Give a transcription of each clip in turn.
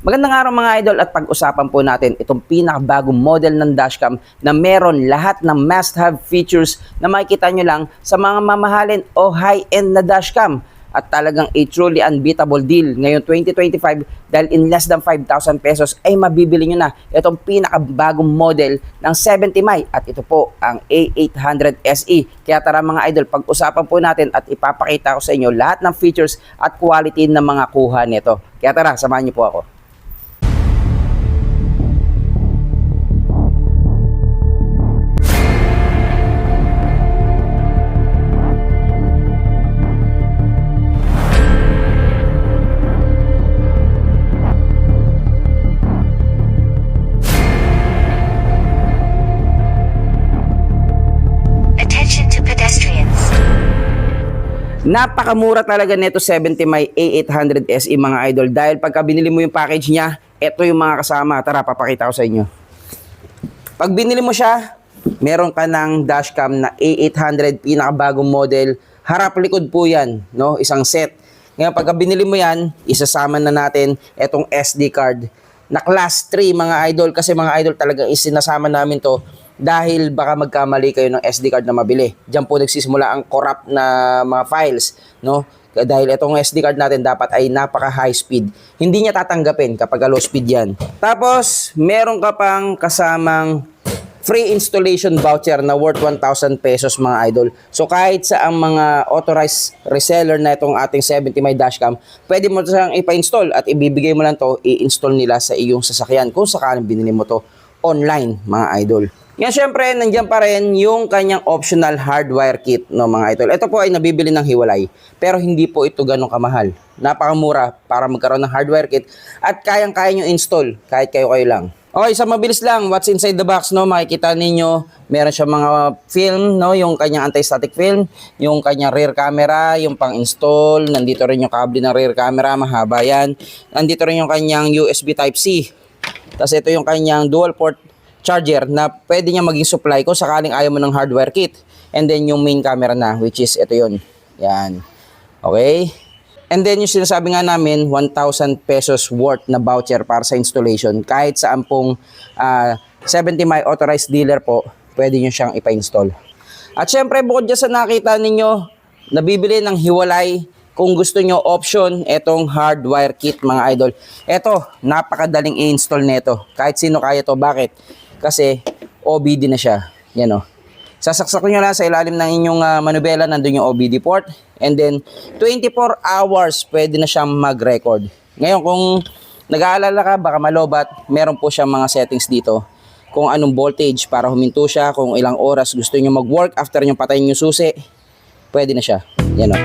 Magandang araw mga idol at pag-usapan po natin itong pinakabagong model ng dashcam na meron lahat ng must-have features na makikita nyo lang sa mga mamahalin o high-end na dashcam. At talagang a truly unbeatable deal ngayong 2025 dahil in less than 5,000 pesos ay mabibili nyo na itong pinakabagong model ng 70mm at ito po ang A800 SE. Kaya tara mga idol, pag-usapan po natin at ipapakita ko sa inyo lahat ng features at quality ng mga kuha nito. Kaya tara, samahan nyo po ako. Napakamura talaga nito 70mm A800 SE mga idol dahil pagka binili mo yung package niya, ito yung mga kasama. Tara, papakita ko sa inyo. Pag binili mo siya, meron ka ng dashcam na A800 pinakabagong model. Harap likod po yan, no? Isang set. Ngayon pagka binili mo yan, isasama na natin itong SD card na class 3 mga idol kasi mga idol talaga isinasama namin to dahil baka magkamali kayo ng SD card na mabili. Diyan po nagsisimula ang corrupt na mga files, no? Dahil itong SD card natin dapat ay napaka high speed. Hindi niya tatanggapin kapag low speed yan. Tapos, meron ka pang kasamang free installation voucher na worth 1,000 pesos mga idol. So kahit sa ang mga authorized reseller na itong ating 70mm dashcam, pwede mo siyang ipa-install at ibibigay mo lang to, i-install nila sa iyong sasakyan kung sakaling binili mo to online mga idol. Ngayon syempre, nandiyan pa rin yung kanyang optional hardwire kit, no mga idol. Ito po ay nabibili ng hiwalay, pero hindi po ito ganun kamahal. Napakamura para magkaroon ng hardwire kit at kayang-kaya nyo install kahit kayo lang. Okay, sa mabilis lang, what's inside the box, no? Makikita ninyo, meron siya mga film, no? Yung kanyang anti-static film, yung kanyang rear camera, yung pang-install, nandito rin yung kable ng rear camera, mahaba yan. Nandito rin yung kanyang USB Type-C. Tapos ito yung kanyang dual port charger na pwede niya maging supply kung sakaling ayaw mo ng hardware kit. And then yung main camera na, which is ito yun. Yan. Okay? And then yung sinasabi nga namin, 1,000 pesos worth na voucher para sa installation. Kahit saan pong 70mm authorized dealer po, pwede nyo siyang ipa-install. At syempre, bukod dyan sa nakita ninyo, nabibili ng hiwalay. Kung gusto nyo option, etong hardwire kit mga idol. Eto, napakadaling i-install nito. Kahit sino kaya to. Bakit? Kasi OBD na siya. Yan o. Sasaksak nyo lang sa ilalim ng inyong manubela, nandun yung OBD port. And then, 24 hours pwede na siyang mag-record. Ngayon, kung nag-aalala ka, baka malobat, meron po siyang mga settings dito. Kung anong voltage para huminto siya, kung ilang oras gusto nyo mag-work after nyo patayin yung susi, pwede na siya. Yan o.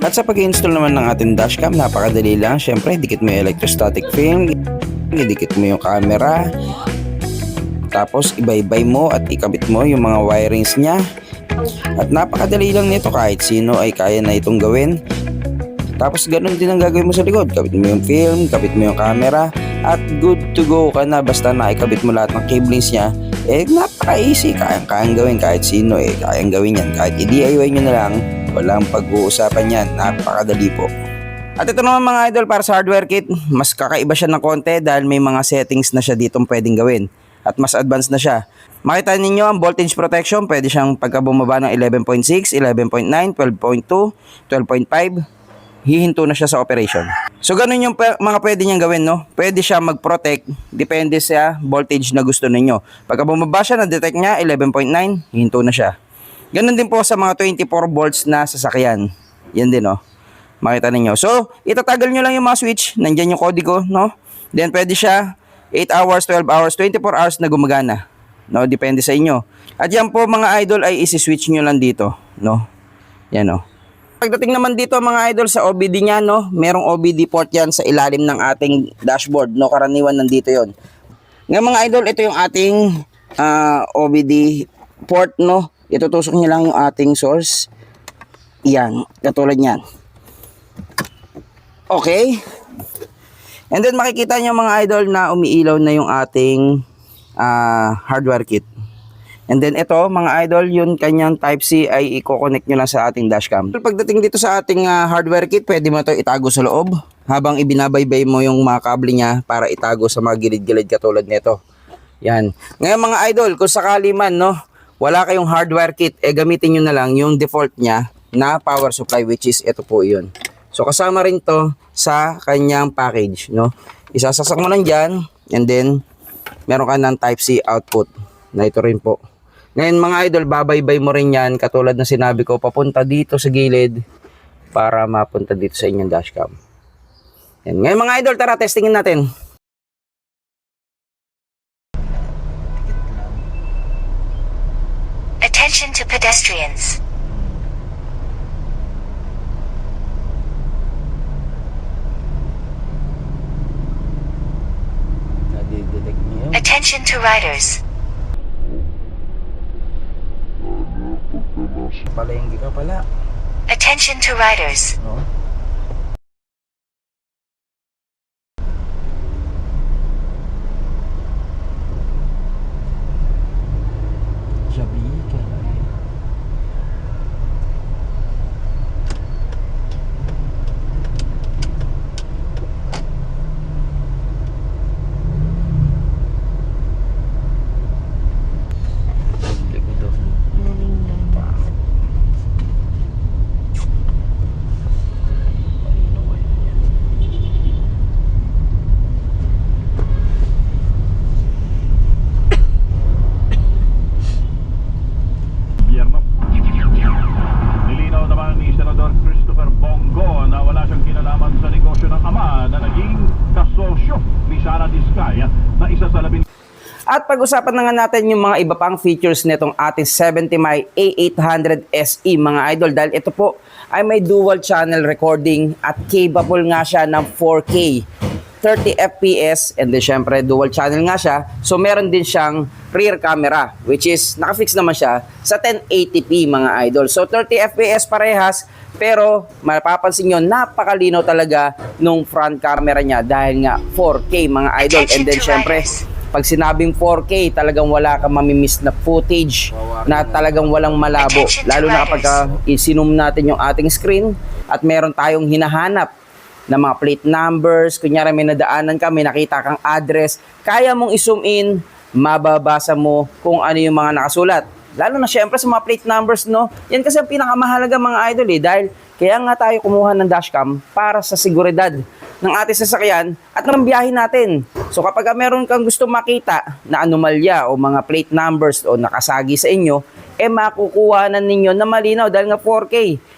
At sa pag-install naman ng ating dashcam, napakadali lang. Siyempre, dikit mo yung electrostatic film, idikit mo yung camera, tapos ibaybay mo at ikabit mo yung mga wirings niya. At napakadali lang nito, kahit sino ay kaya na itong gawin. Tapos ganun din ang gagawin mo sa likod. Kabit mo yung film, kabit mo yung camera, at good to go ka na. Basta naikabit mo lahat ng cablings niya, napaka-easy. Kayang gawin kahit sino, kayang gawin yan. Kahit i-DIY nyo na lang, walang pag-uusapan yan. Napakadali po. At ito naman mga idol, para sa hardware kit, mas kakaiba siya ng konti dahil may mga settings na siya ditong pwedeng gawin. At mas advanced na siya. Makita ninyo ang voltage protection, pwede siyang pagka bumaba ng 11.6, 11.9, 12.2, 12.5, hihinto na siya sa operation. So ganun yung mga pwede niyang gawin, no? Pwede siya mag-protect, depende sa voltage na gusto ninyo. Pagka bumaba siya, na-detect niya 11.9, hihinto na siya. Ganun din po sa mga 24 volts na sasakyan. Yan din, no? Makita ninyo. So, itatagal nyo lang yung mga switch. Nandyan yung kodigo, no? Then, pwede siya 8 hours, 12 hours, 24 hours na gumagana. No? Depende sa inyo. At yan po, mga idol, ay isi-switch nyo lang dito, no? Yan, no? Pagdating naman dito, mga idol, sa OBD niya, no? Merong OBD port yan sa ilalim ng ating dashboard, no? Karaniwan nandito yon. Ngayon, mga idol, ito yung ating OBD port, no? Itutusok nyo lang yung ating source. Yan, katulad yan. Okay. And then makikita nyo mga idol na umiilaw na yung ating hardware kit. And then ito mga idol, yung kanyang Type-C ay i-connect nyo lang sa ating dashcam. Pagdating dito sa ating hardware kit, pwede mo ito itago sa loob. habang ibinabaybay mo yung mga kable niya para itago sa mga gilid-gilid katulad nito. Yan. Ngayon mga idol, kung sakali man, no, wala kayong hardware kit, gamitin nyo na lang yung default niya na power supply, which is ito po yun. So kasama rin to sa kanyang package, no. Isasasak mo lang dyan, and then meron ka ng Type-C output na ito rin po. Ngayon mga idol, babaybay mo rin yan katulad na sinabi ko, papunta dito sa gilid para mapunta dito sa inyong dashcam. Yan. Ngayon mga idol, tara testingin natin. Attention to pedestrians. Attention to riders. Palengke ka pala. Attention to riders. No? Jabi ka na eh. Nilinaw naman ni Senador Christopher Bongo na wala siyang kinalaman sa negosyo ng ama na naging kasosyo ni Sara Diskaya na isa sa 11. At pag-usapan na nga natin yung mga iba pang features nitong ating 70My A800 SE mga idol, dahil ito po ay may dual channel recording at capable nga siya ng 4K 30 FPS, and then syempre dual channel nga siya, so meron din siyang rear camera which is nakafix naman siya sa 1080p mga idol. So 30 FPS parehas, pero mapapansin nyo napakalinaw talaga nung front camera niya dahil nga 4K mga idol. And then syempre pag sinabing 4K, talagang wala kang mamimiss na footage na talagang walang malabo, lalo na kapag isinum natin yung ating screen at meron tayong hinahanap na mga plate numbers, kunyari may nadaanan ka, may nakita kang address, kaya mong i-zoom in, mababasa mo kung ano yung mga nakasulat. Lalo na syempre sa mga plate numbers, no? Yan kasi ang pinakamahalaga mga idol dahil kaya nga tayo kumuha ng dashcam para sa seguridad ng ating sasakyan at ng biyahe natin. So kapag meron kang gusto makita na anomalya o mga plate numbers o nakasagi sa inyo, makukuha na ninyo na malinaw dahil nga 4K.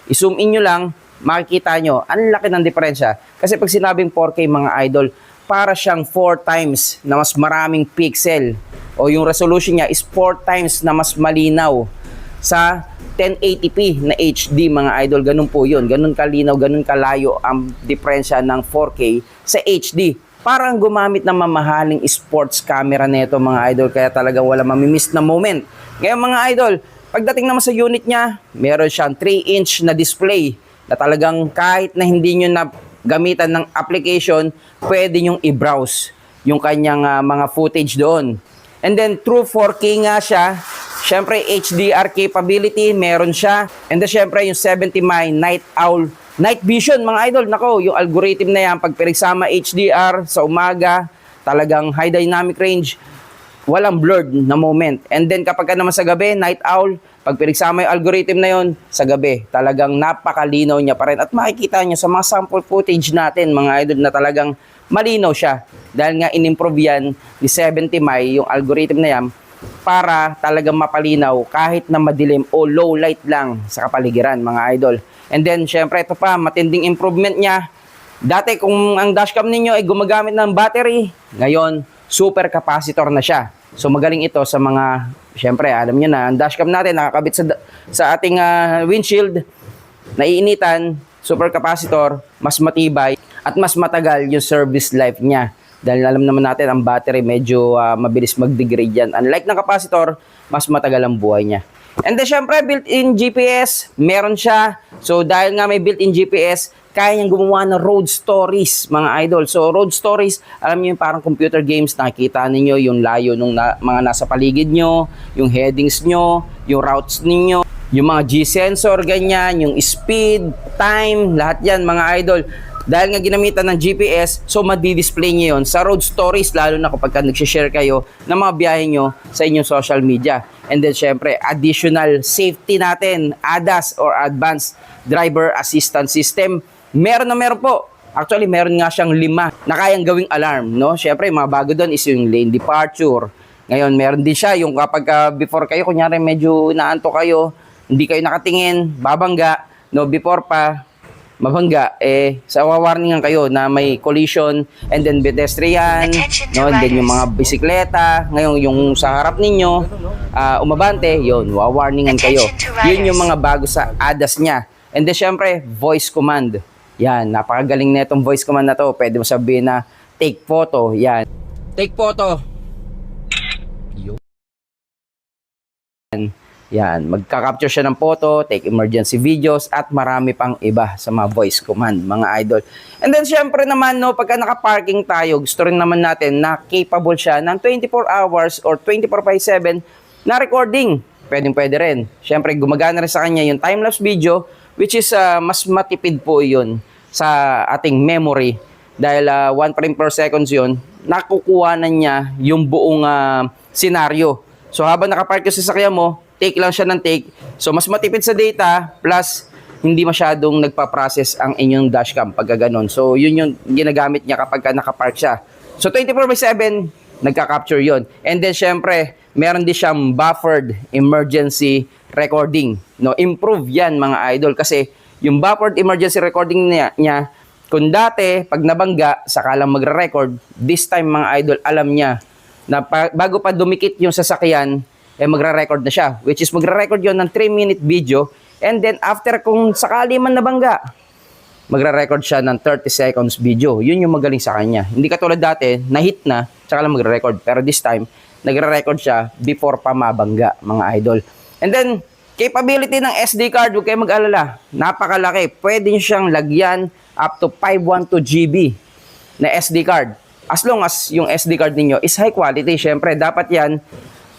I-zoom in nyo lang, makikita nyo, ang laki ng diferensya. Kasi pag sinabing 4K mga idol, para siyang 4 times na mas maraming pixel o yung resolution niya is 4 times na mas malinaw sa 1080p na HD mga idol. Ganun po yun, ganun kalinaw, ganun kalayo ang diferensya ng 4K sa HD. Parang gumamit ng mamahaling sports camera nito mga idol, kaya talagang wala mamimiss na moment. Ngayon mga idol, pagdating naman sa unit niya, meron siyang 3-inch na display na talagang kahit na hindi nyo na gamitan ng application, pwede nyong i-browse yung kanyang mga footage doon. And then, true 4K nga siya. Siyempre, HDR capability, meron siya. And then, siyempre, yung 70My Night Owl Night Vision, mga idol. Nako, yung algorithm na yan, pag pinagsama HDR sa umaga, talagang high dynamic range, walang blurred na moment. And then kapag naman sa gabi, night owl, pag pinagsama yung algorithm na yon sa gabi, talagang napakalinaw niya pa rin. At makikita niyo sa mga sample footage natin, mga idol, na talagang malinaw siya. Dahil nga in-improve yan ni 70My, yung algorithm na yan, para talagang mapalinaw kahit na madilim o low light lang sa kapaligiran, mga idol. And then, syempre, ito pa, matinding improvement niya. Dati, kung ang dashcam ninyo ay gumagamit ng battery, ngayon, super capacitor na siya. So magaling ito sa mga, syempre alam niyo na, ang dashcam natin nakakabit sa ating windshield, naiinitan, super capacitor, mas matibay at mas matagal yung service life niya. Dahil alam naman natin ang battery medyo mabilis mag-degrade yan. Unlike ng capacitor, mas matagal ang buhay niya. And then syempre built-in GPS, meron siya. So dahil nga may built-in GPS, kaya niyang gumawa ng road stories, mga idol. So, road stories, alam niyo yung parang computer games, nakikita ninyo yung layo ng mga nasa paligid nyo, yung headings nyo, yung routes ninyo, yung mga G-sensor, ganyan, yung speed, time, lahat yan, mga idol. Dahil nga ginamitan ng GPS, so madi-display nyo yun sa road stories, lalo na kapag nag-share kayo ng mga biyahe nyo sa inyong social media. And then syempre, additional safety natin, ADAS or Advanced Driver Assistance System. Meron po. Actually, meron nga siyang 5 na kayang gawing alarm, no? Syempre, mga bago doon is yung lane departure. Ngayon, meron din siya yung kapag before kayo, kunyari medyo naanto kayo, hindi kayo nakatingin, babangga, no? Before pa mabangga, sa wawarningan kayo na may collision and then pedestrian, Attention to no? And then yung mga riders. bisikleta, ngayon yung sa harap ninyo, umabante, yun, wawarningan kayo. Attention to Yun yung riders. mga bago sa ADAS niya. And then syempre, voice command. Yan, napakagaling na itong voice command na to. Pwede mo sabihin na take photo. Yan. Take photo. Yan, magka-capture siya ng photo, take emergency videos, at marami pang iba sa mga voice command, mga idol. And then, syempre naman, no, pagka naka-parking tayo, gusto rin naman natin na capable siya ng 24 hours or 24/7 na recording. Pwede rin. Syempre, gumagana rin sa kanya yung time-lapse video, which is mas matipid po yun sa ating memory. Dahil 1 frame per seconds yun, nakukuha na niya yung buong senaryo. So, habang nakapark yung sasakyan mo, take lang siya ng take. So, mas matipid sa data, plus hindi masyadong nagpa-process ang inyong dashcam pagka ganun. So, yun yung ginagamit niya kapag nakapark siya. So, 24/7, nagka-capture yun. And then, syempre, meron din siyang buffered emergency recording. No, improve yan, mga idol, kasi yung buffered emergency recording niya, kung dati, pag nabangga, saka lang magre-record, this time, mga idol, alam niya na bago pa dumikit yung sasakyan, magre-record na siya. Which is magre-record yon ng 3-minute video. And then after kung sakali man nabangga, magre-record siya ng 30 seconds video. Yun yung magaling sa kanya. Hindi katulad dati, na-hit na, tsaka lang magre-record. Pero this time, nagre-record siya before pa mabangga, mga idol. And then, capability ng SD card, huwag kayo mag-alala. Napakalaki. Pwede nyo siyang lagyan up to 512 GB na SD card. As long as yung SD card ninyo is high quality, syempre, dapat yan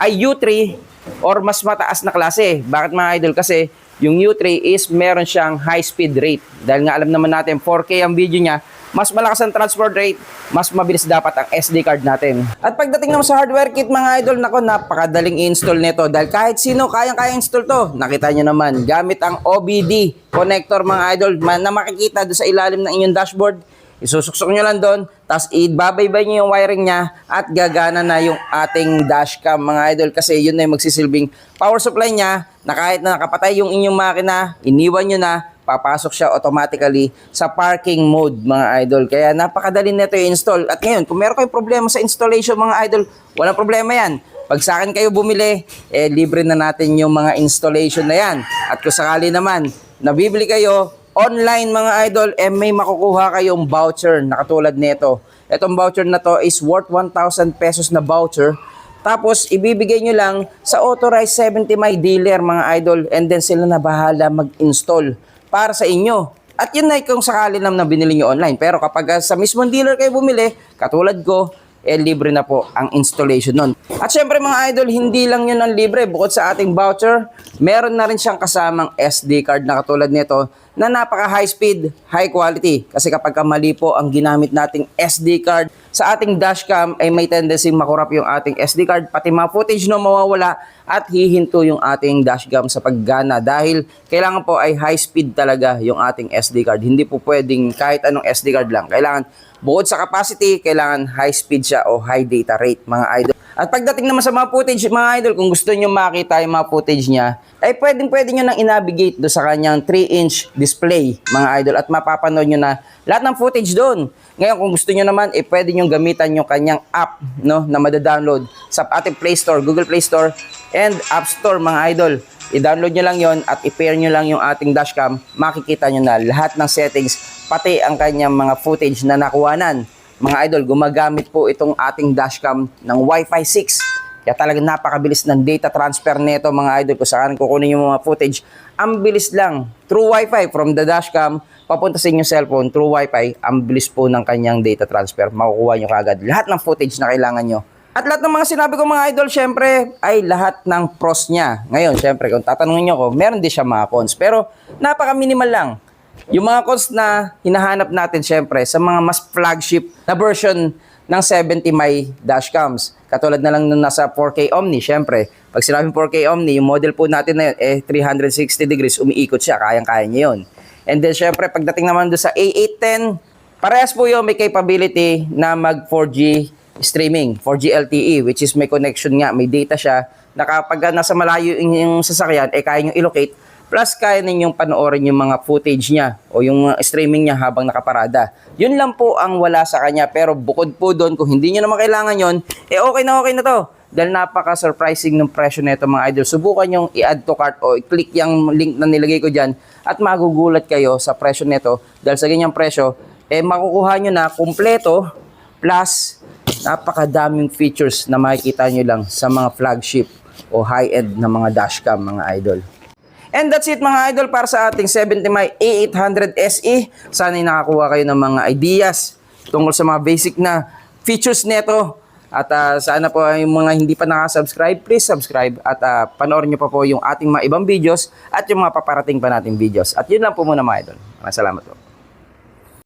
ay U3 or mas mataas na klase. Bakit, mga idol? Kasi yung U3 is meron siyang high speed rate. Dahil nga alam naman natin 4K ang video niya, mas malakas ang transfer rate, mas mabilis dapat ang SD card natin. At pagdating naman sa hardware kit, mga idol, nako, napakadaling i-install nito dahil kahit sino kayang-kaya install to. Nakita nyo naman, gamit ang OBD connector, mga idol, na makikita doon sa ilalim ng inyong dashboard. Isusuksok nyo lang doon, tapos ibabaybay nyo yung wiring niya at gagana na yung ating dashcam, mga idol, kasi yun na yung magsisilbing power supply niya na kahit na nakapatay yung inyong makina, iniwan nyo na, papasok siya automatically sa parking mode, mga idol. Kaya napakadali nito i-install. At ngayon, kung meron kayong problema sa installation, mga idol, walang problema yan. Pag sa akin kayo bumili, libre na natin yung mga installation na yan. At kung sakali naman, nabibili kayo online, mga idol, may makukuha kayong voucher na katulad nito. Itong voucher na to is worth 1,000 pesos na voucher. Tapos, ibibigay nyo lang sa authorized 70 my dealer, mga idol, and then sila na bahala mag-install para sa inyo. At yun na kung sakali naman na binili nyo online. Pero kapag sa mismong dealer kayo bumili, katulad ko, libre na po ang installation nun. At syempre, mga idol, hindi lang yun ang libre. Bukod sa ating voucher, meron na rin siyang kasamang SD card na katulad nito na napaka high speed, high quality. Kasi kapag mali po ang ginamit nating SD card sa ating dashcam, ay may tendency makurap yung ating SD card, pati mga footage no mawawala at hihinto yung ating dashcam sa paggana dahil kailangan po ay high speed talaga yung ating SD card. Hindi po pwedeng kahit anong SD card lang. Kailangan bukod sa capacity, kailangan high speed siya o high data rate, mga idol. At pagdating naman sa mga footage, mga idol, kung gusto nyo makita yung mga footage niya, ay pwede nyo nang i-navigate do sa kanyang 3-inch display, mga idol, at mapapanood nyo na lahat ng footage doon. Ngayon, kung gusto nyo naman, pwede nyo gamitan yung kanyang app, no, na madadownload sa ating Play Store, Google Play Store, and App Store, mga idol. I-download nyo lang yon at i-pair nyo lang yung ating dashcam, makikita nyo na lahat ng settings, pati ang kanyang mga footage na nakuhanan. Mga idol, gumagamit po itong ating dashcam ng Wi-Fi 6. Kaya talagang napakabilis ng data transfer nito, mga idol. Kung saan kukunin yung mga footage, ang bilis lang. Through Wi-Fi from the dashcam, papunta sa inyong cellphone, through Wi-Fi, ang bilis po ng kanyang data transfer. Makukuha nyo kagad lahat ng footage na kailangan nyo. At lahat ng mga sinabi ko, mga idol, syempre, ay lahat ng pros niya. Ngayon, syempre, kung tatanungin nyo ko, meron din siya mga cons. Pero napaka-minimal lang. Yung mga cons na hinahanap natin syempre sa mga mas flagship na version ng 70 my dashcams. Katulad na lang nung nasa 4K Omni, syempre. Pag sinabing 4K Omni, yung model po natin na yun, 360 degrees, umiikot siya, kayang-kaya niya yun. And then syempre, pagdating naman doon sa A810, parehas po yun, may capability na mag 4G streaming, 4G LTE, which is may connection nga, may data siya, na kapag nasa malayo yung sasakyan, kaya nyo i-locate, plus kaya ninyong panoorin yung mga footage niya o yung streaming niya habang nakaparada. Yun lang po ang wala sa kanya, pero bukod po doon, kung hindi nyo naman kailangan yun, okay na to. Dahil napaka-surprising ng presyo nito mga idol. Subukan nyong i-add to cart o i-click yung link na nilagay ko dyan at magugulat kayo sa presyo nito. Dahil sa ganyang presyo, makukuha nyo na kumpleto plus napakadaming features na makikita nyo lang sa mga flagship o high-end na mga dashcam mga idol. And that's it mga idol para sa ating 70 my A800 SE. Sana'y nakakuha kayo ng mga ideas tungkol sa mga basic na features nito. At sana po yung mga hindi pa nakasubscribe, please subscribe. At panoorin nyo pa po yung ating mga ibang videos at yung mga paparating pa nating videos. At yun lang po muna mga idol. Maraming salamat po.